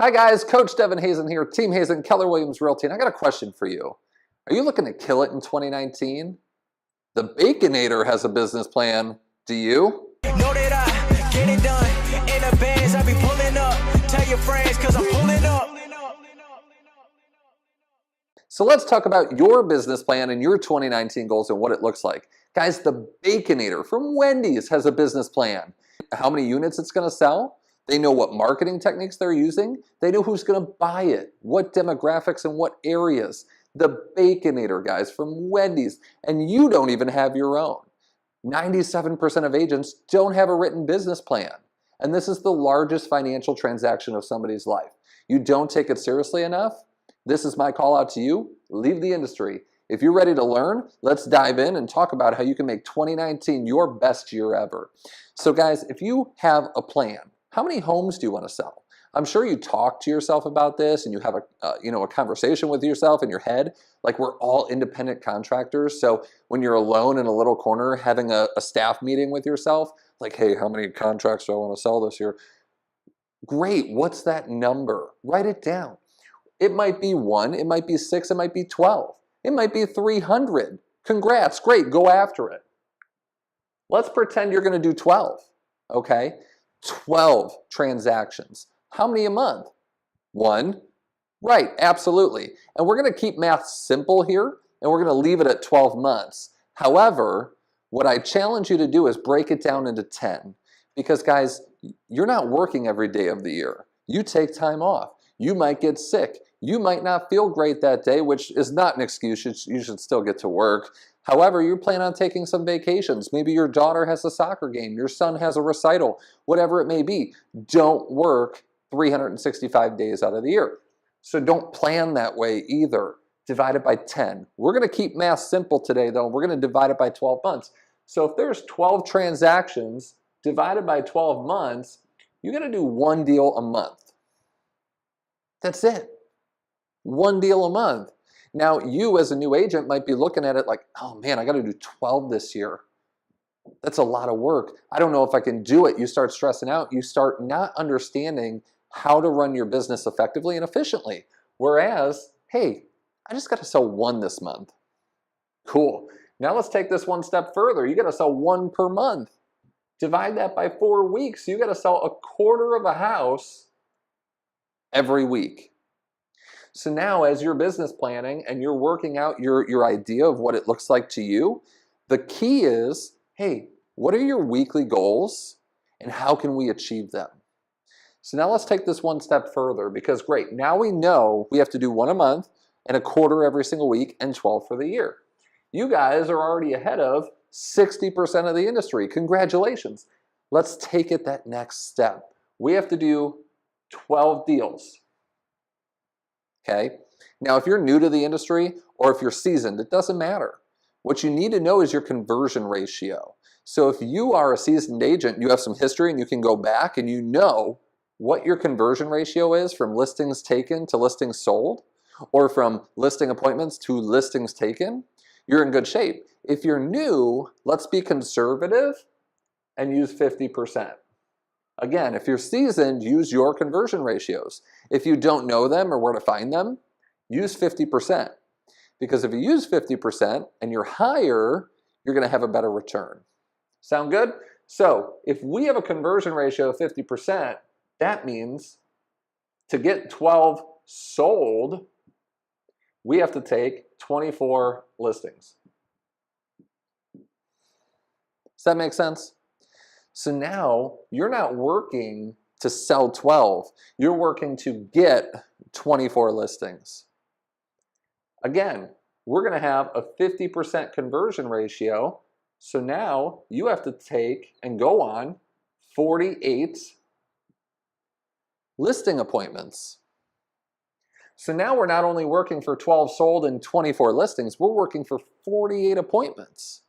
Hi guys, Coach Devin Hazen here, Team Hazen, Keller Williams Realty, and I got a question for you. Are you looking to kill it in 2019? The Baconator has a business plan. Do you? Know that I get it done in the bands. I be pulling up. Tell your friends, cause I'm pulling up. So let's talk about your business plan and your 2019 goals and what it looks like. Guys, the Baconator from Wendy's has a business plan. How many units it's going to sell? They know what marketing techniques they're using. They know who's going to buy it, what demographics and what areas. The Baconator, guys, from Wendy's. And you don't even have your own. 97% of agents don't have a written business plan. And this is the largest financial transaction of somebody's life. You don't take it seriously enough? This is my call out to you. Leave the industry. If you're ready to learn, let's dive in and talk about how you can make 2019 your best year ever. So guys, if you have a plan, how many homes do you want to sell? I'm sure you talk to yourself about this and you have a conversation with yourself in your head. Like, we're all independent contractors. So when you're alone in a little corner having a staff meeting with yourself, like, hey, how many contracts do I want to sell this year? Great, what's that number? Write it down. It might be 1, it might be 6, it might be 12. It might be 300. Congrats, great, go after it. Let's pretend you're going to do 12, okay? 12 transactions. How many a month? 1. Right, absolutely. And we're going to keep math simple here, and we're going to leave it at 12 months. However, what I challenge you to do is break it down into 10. Because guys, you're not working every day of the year. You take time off. You might get sick. You might not feel great that day, which is not an excuse. You should still get to work. However, you plan on taking some vacations. Maybe your daughter has a soccer game. Your son has a recital. Whatever it may be. Don't work 365 days out of the year. So don't plan that way either. Divide it by 10. We're going to keep math simple today, though. We're going to divide it by 12 months. So if there's 12 transactions divided by 12 months, you're going to do 1 deal a month. That's it. 1 deal a month. Now, you as a new agent might be looking at it like, oh man, I got to do 12 this year. That's a lot of work. I don't know if I can do it. You start stressing out. You start not understanding how to run your business effectively and efficiently. Whereas, hey, I just got to sell 1 this month. Cool. Now let's take this one step further. You got to sell 1 per month. Divide that by 4 weeks. You got to sell a quarter of a house every week. So now as you're business planning and you're working out your idea of what it looks like to you, the key is, hey, what are your weekly goals and how can we achieve them? So now let's take this one step further, because great, now we know we have to do 1 a month and a quarter every single week and 12 for the year. You guys are already ahead of 60% of the industry. Congratulations. Let's take it that next step. We have to do 12 deals. Okay? Now, if you're new to the industry or if you're seasoned, it doesn't matter. What you need to know is your conversion ratio. So if you are a seasoned agent, you have some history and you can go back and you know what your conversion ratio is from listings taken to listings sold, or from listing appointments to listings taken, you're in good shape. If you're new, let's be conservative and use 50%. Again, if you're seasoned, use your conversion ratios. If you don't know them or where to find them, use 50%. Because if you use 50% and you're higher, you're going to have a better return. Sound good? So if we have a conversion ratio of 50%, that means to get 12 sold, we have to take 24 listings. Does that make sense? So now you're not working to sell 12. You're working to get 24 listings. Again, we're going to have a 50% conversion ratio. So now you have to take and go on 48 listing appointments. So now we're not only working for 12 sold and 24 listings, we're working for 48 appointments.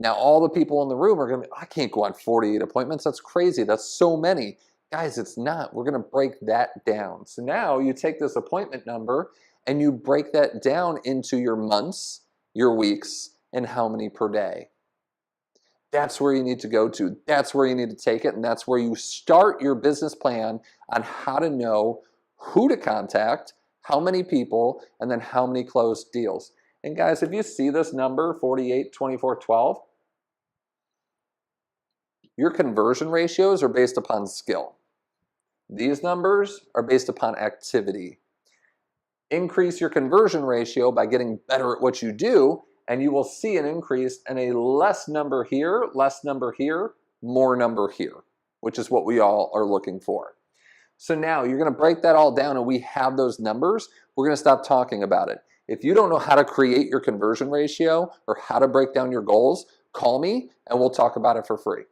Now, all the people in the room are going to be, I can't go on 48 appointments. That's crazy. That's so many. Guys, it's not. We're going to break that down. So now you take this appointment number and you break that down into your months, your weeks, and how many per day. That's where you need to go to. That's where you need to take it. And that's where you start your business plan on how to know who to contact, how many people, and then how many closed deals. And guys, if you see this number, 48, 24, 12, your conversion ratios are based upon skill. These numbers are based upon activity. Increase your conversion ratio by getting better at what you do, and you will see an increase in a less number here, more number here, which is what we all are looking for. So now you're going to break that all down and we have those numbers. We're going to stop talking about it. If you don't know how to create your conversion ratio or how to break down your goals, call me and we'll talk about it for free.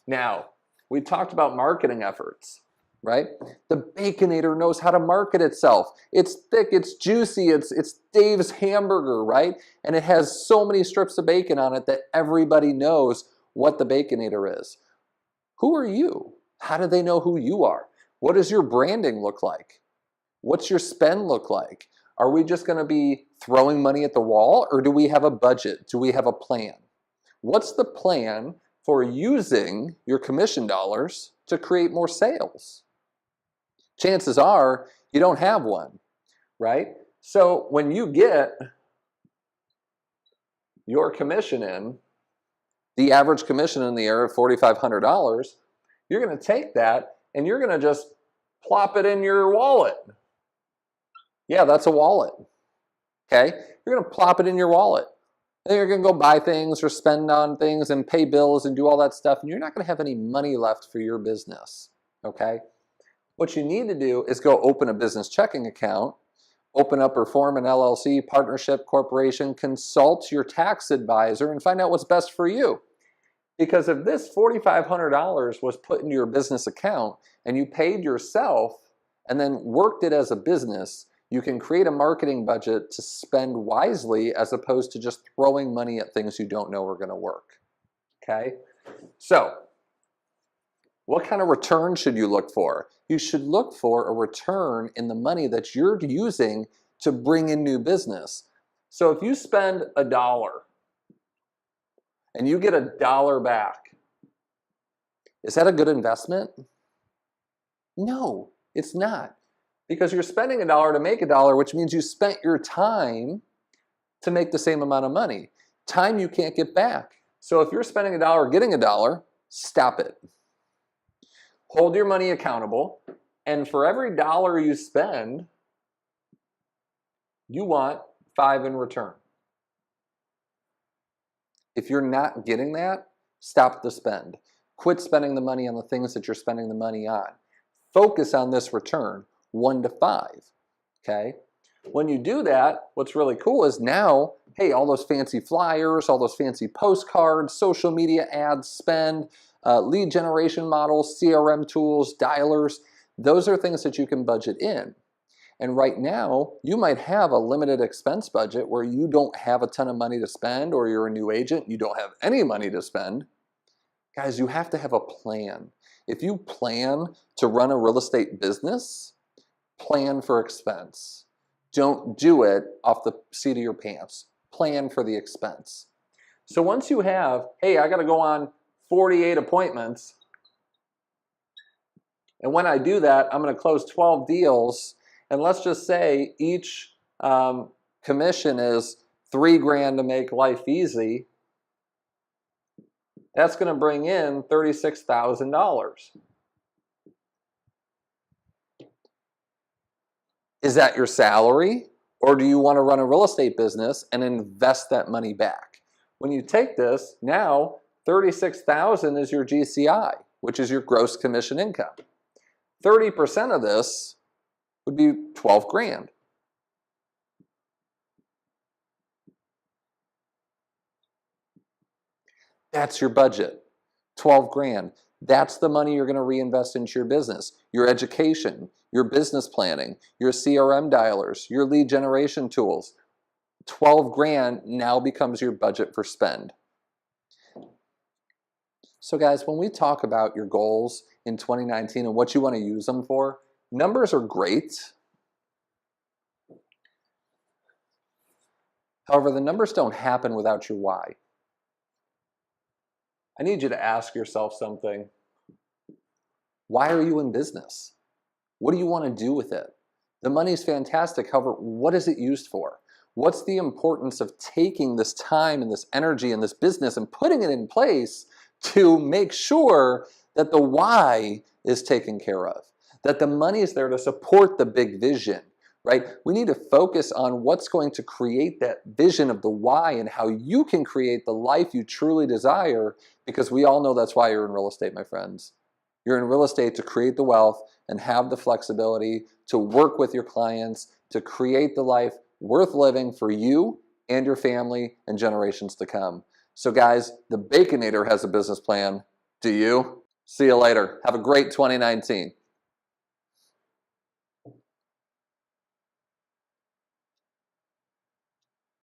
Now, we talked about marketing efforts, right? The Baconator knows how to market itself. It's thick, it's juicy, it's Dave's hamburger, right? And it has so many strips of bacon on it that everybody knows what the Baconator is. Who are you? How do they know who you are? What does your branding look like? What's your spend look like? Are we just going to be throwing money at the wall, or do we have a budget? Do we have a plan? What's the plan for using your commission dollars to create more sales? Chances are you don't have one, right? So when you get your commission in, the average commission in the area of $4,500, you're going to take that and you're going to just plop it in your wallet. Yeah, that's a wallet. Okay? You're going to plop it in your wallet. Then you're going to go buy things or spend on things and pay bills and do all that stuff, and you're not going to have any money left for your business. Okay? What you need to do is go open a business checking account, open up or form an LLC, partnership, corporation, consult your tax advisor, and find out what's best for you. Because if this $4,500 was put into your business account and you paid yourself and then worked it as a business, you can create a marketing budget to spend wisely as opposed to just throwing money at things you don't know are going to work. Okay? So, what kind of return should you look for? You should look for a return in the money that you're using to bring in new business. So if you spend $1 and you get $1 back, is that a good investment? No, it's not. Because you're spending $1 to make $1, which means you spent your time to make the same amount of money. Time you can't get back. So if you're spending $1, getting $1, stop it. Hold your money accountable, and for every $1 you spend, you want 5 in return. If you're not getting that, stop the spend. Quit spending the money on the things that you're spending the money on. Focus on this return, 1 to 5, okay? When you do that, what's really cool is now, hey, all those fancy flyers, all those fancy postcards, social media ads, spend, lead generation models, CRM tools, dialers, those are things that you can budget in. And right now, you might have a limited expense budget where you don't have a ton of money to spend, or you're a new agent, you don't have any money to spend. Guys, you have to have a plan. If you plan to run a real estate business, plan for expense. Don't do it off the seat of your pants. Plan for the expense. So once you have, hey, I got to go on 48 appointments, and when I do that, I'm going to close 12 deals, and let's just say each commission is $3,000 to make life easy. That's going to bring in $36,000. Is that your salary, or do you want to run a real estate business and invest that money back? When you take this, now $36,000 is your GCI, which is your gross commission income. 30% of this would be $12,000. That's your budget, $12,000. That's the money you're going to reinvest into your business, your education, your business planning, your CRM dialers, your lead generation tools. $12,000 now becomes your budget for spend. So guys, when we talk about your goals in 2019 and what you want to use them for, numbers are great. However, the numbers don't happen without your why. I need you to ask yourself something. Why are you in business? What do you want to do with it? The money's fantastic. However, what is it used for? What's the importance of taking this time and this energy and this business and putting it in place to make sure that the why is taken care of, that the money is there to support the big vision, right? We need to focus on what's going to create that vision of the why and how you can create the life you truly desire, because we all know that's why you're in real estate, my friends. You're in real estate to create the wealth and have the flexibility to work with your clients, to create the life worth living for you and your family and generations to come. So guys, the Baconator has a business plan. Do you? See you later. Have a great 2019.